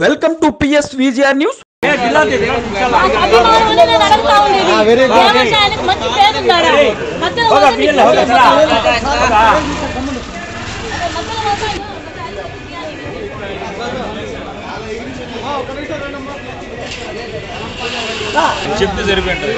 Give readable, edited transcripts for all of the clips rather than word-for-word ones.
Welcome to PS VGR news. చెప్తే సరిపోయింది.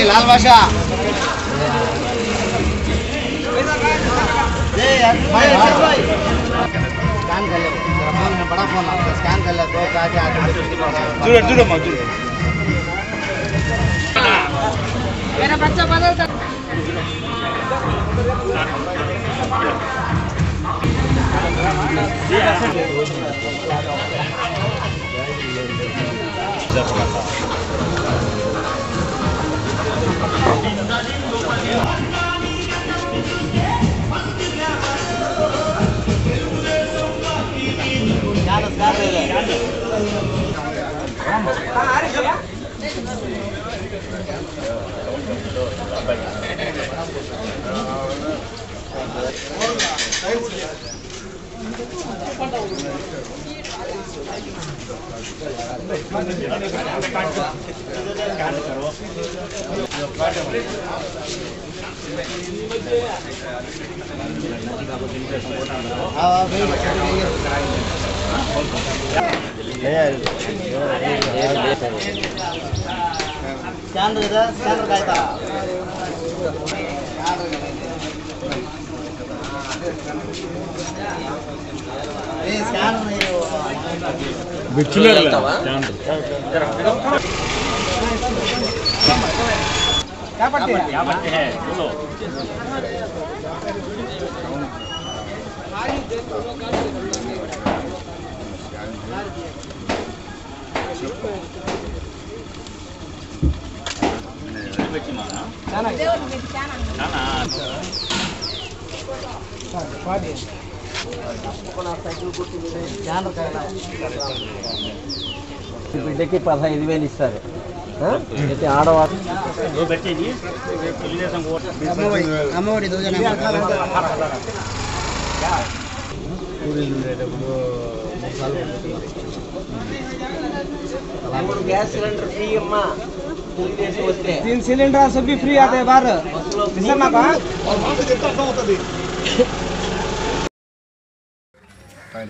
लाल बादशाह स्कैन कर ले, फोन में बड़ा फोन आता है, स्कैन कर ले तो जाके आगे जुड़ो मत जुड़ो। मेरा बच्चा बदल कर स्कैनर का బిడ్డకి 15,000 ఇస్తారు. అయితే ఆడవాళ్ళు అమ్మఒడి గ్యాస్ సిలిండర్ ఫ్రీ అమ్మా. 3 सिलेंडर सभी फ्री आते हैं बाहर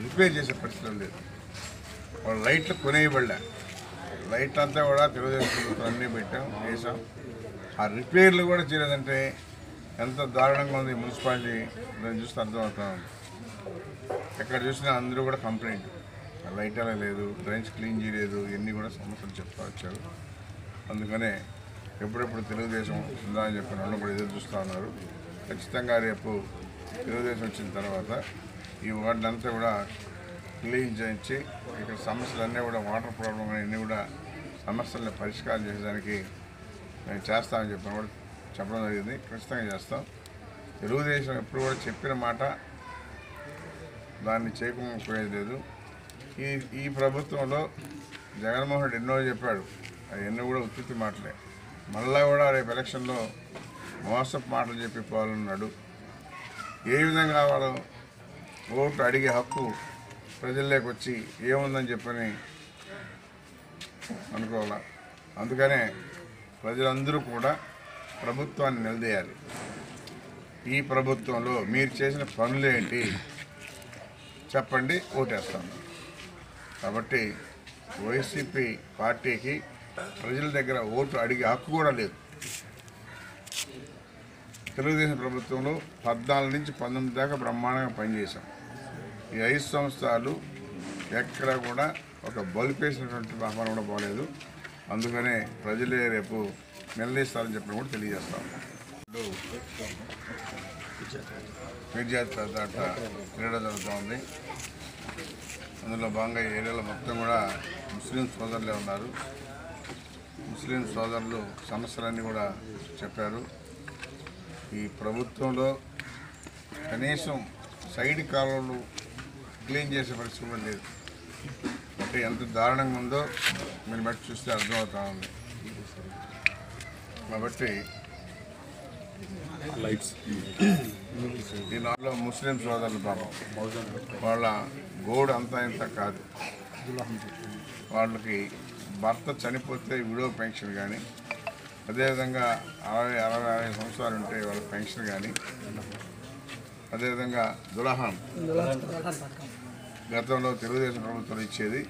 రిపేర్ చేసే పరిస్థితులు లేదు. వాళ్ళు లైట్లు కొనేయబడలే. లైట్లు అంతా కూడా తెలుగుదేశం ప్రభుత్వం అన్నీ పెట్టాం చేసాం. ఆ రిపేర్లు కూడా చేయలేదంటే ఎంత దారుణంగా ఉంది మున్సిపాలిటీ. దాన్ని చూస్తే అర్థమవుతా ఉంది. ఎక్కడ చూసినా అందరూ కూడా కంప్లైంట్, లైట్ అలా లేదు, డ్రైన్స్ క్లీన్ చేయలేదు, ఇవన్నీ కూడా సమస్యలు చెప్తా వచ్చారు. అందుకనే ఎప్పుడెప్పుడు తెలుగుదేశం ఉందా అని చెప్పిన వాళ్ళు కూడా ఎదురు చూస్తూ ఉన్నారు. ఖచ్చితంగా రేపు తెలుగుదేశం వచ్చిన తర్వాత ఈ వార్డుని అంతా కూడా క్లీన్ చేయించి ఇక్కడ సమస్యలన్నీ కూడా వాటర్ ప్రాబ్లం అన్నీ కూడా సమస్యలను పరిష్కారం చేసేదానికి మేము చేస్తామని చెప్పిన కూడా చెప్పడం జరిగింది. ఖచ్చితంగా చేస్తాం. తెలుగుదేశం ఎప్పుడు కూడా చెప్పిన మాట దాన్ని చేయకపోయేది లేదు. ఈ ప్రభుత్వంలో జగన్మోహన్ రెడ్డి ఎన్నో చెప్పాడు, అవన్నీ కూడా ఉత్పత్తి మాటలే. మళ్ళా కూడా రేపు ఎలక్షన్లో మోసపు మాటలు చెప్పి పోవాలన్నాడు. ఏ విధంగా వాళ్ళు ఓటు అడిగే హక్కు ప్రజల్లోకి వచ్చి ఏముందని చెప్పని అనుకోవాలా. అందుకనే ప్రజలందరూ కూడా ప్రభుత్వాన్ని నిలదీయాలి. ఈ ప్రభుత్వంలో మీరు చేసిన పనులు ఏంటి చెప్పండి, ఓటేస్తాను. కాబట్టి వైసీపీ పార్టీకి ప్రజల దగ్గర ఓటు అడిగే హక్కు కూడా లేదు. తెలుగుదేశం ప్రభుత్వంలో 14 నుంచి 19 దాకా బ్రహ్మాండంగా పనిచేశాం. ఈ 5 సంవత్సరాలు ఎక్కడ కూడా ఒక బలిపేసినటువంటి వ్యాపారం కూడా పోలేదు. అందుకనే ప్రజలే రేపు నిలదీస్తారని చెప్పి కూడా తెలియజేస్తాం. విద్యార్థి దాట క్రీడ జరుగుతూ ఉంది. అందులో భాగంగా ఈ ఏరియాలో మొత్తం కూడా ముస్లిం సోదరులే ఉన్నారు. ముస్లిం సోదరులు సమస్యలన్నీ కూడా చెప్పారు. ఈ ప్రభుత్వంలో కనీసం సైడ్ కాలువలు క్లీన్ చేసే పరిస్థితి కూడా లేదు. అంటే ఎంత దారుణంగా ఉందో మీరు బట్టి చూస్తే అర్థమవుతా ఉంది. కాబట్టి ఈ నాలో ముస్లిం సోదరులు పాపం వాళ్ళ గోడు అంతా ఇంత కాదు. వాళ్ళకి భర్త చనిపోతే విడో పెన్షన్ కానీ, అదేవిధంగా 60 సంవత్సరాలు ఉంటే వాళ్ళ పెన్షన్ కానీ, అదేవిధంగా దులహాన్ గతంలో తెలుగుదేశం ప్రభుత్వం ఇచ్చేది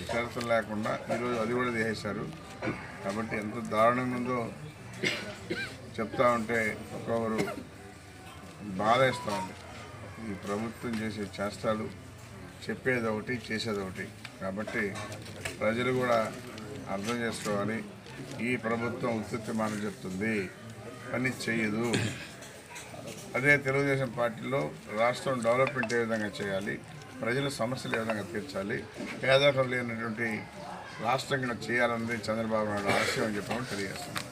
షరతులు లేకుండా ఈరోజు అది కూడా తీసేశారు. కాబట్టి ఎంత దారుణంగా ఉందో చెప్తా ఉంటే ఒక్కొక్కరు బాధేస్తూ ఉంది. ఈ ప్రభుత్వం చేసే చేష్టాలు చెప్పేది ఒకటి, చేసేది ఒకటి. కాబట్టి ప్రజలు కూడా అర్థం చేసుకోవాలి. ఈ ప్రభుత్వం ఉత్పత్తి మాట చెప్తుంది, పని చేయదు. అదే తెలుగుదేశం పార్టీలో రాష్ట్రం డెవలప్మెంట్ ఏ విధంగా చేయాలి, ప్రజల సమస్యలు ఏ విధంగా తీర్చాలి, పేదరికం లేనటువంటి రాష్ట్రం కింద చేయాలన్నది చంద్రబాబు నాయుడు ఆశయం అని చెప్పమని తెలియజేస్తున్నాం.